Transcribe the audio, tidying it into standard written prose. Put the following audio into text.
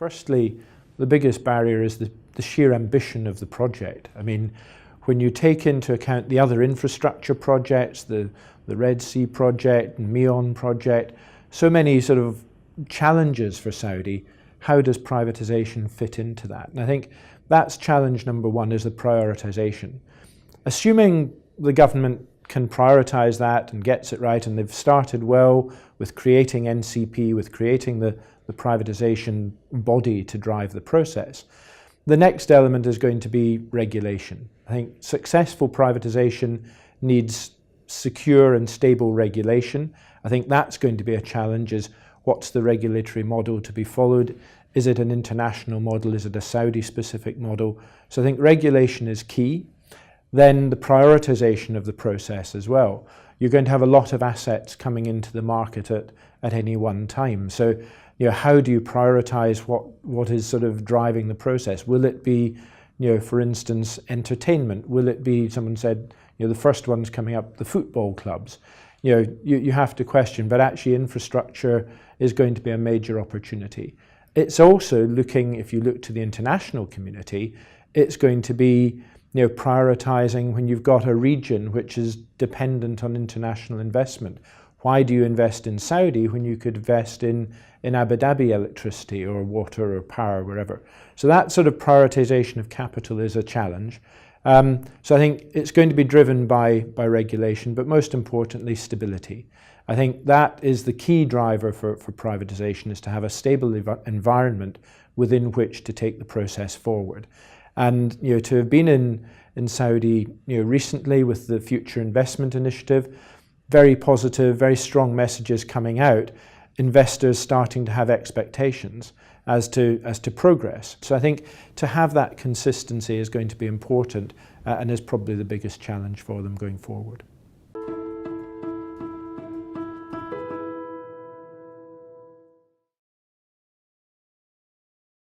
Firstly, the biggest barrier is the sheer ambition of the project. I mean, when you take into account the other infrastructure projects, the Red Sea project and MEON project, so many sort of challenges for Saudi, how does privatization fit into that? And I think that's challenge number one, is the prioritization. Assuming the government can prioritize that and gets it right, and they've started well with creating NCP, with creating the privatization body to drive the process, the next element is going to be regulation. I think successful privatization needs secure and stable regulation. I think that's going to be a challenge, is what's the regulatory model to be followed? Is it an international model? Is it a Saudi-specific model? So I think regulation is key. Then the prioritization of the process as well. You're going to have a lot of assets coming into the market at any one time. So, how do you prioritize what is sort of driving the process? Will it be, for instance, entertainment? Will it be, someone said, the first one's coming up, the football clubs. You have to question, but actually infrastructure is going to be a major opportunity. It's also looking, if you look to the international community, it's going to be prioritizing when you've got a region which is dependent on international investment. Why do you invest in Saudi when you could invest in Abu Dhabi electricity or water or power, wherever? So that sort of prioritization of capital is a challenge. So I think it's going to be driven by regulation, but most importantly, stability. I think that is the key driver for privatization, is to have a stable environment within which to take the process forward. And to have been in Saudi recently with the Future Investment Initiative, very positive, very strong messages coming out, investors starting to have expectations as to progress. So I think to have that consistency is going to be important and is probably the biggest challenge for them going forward.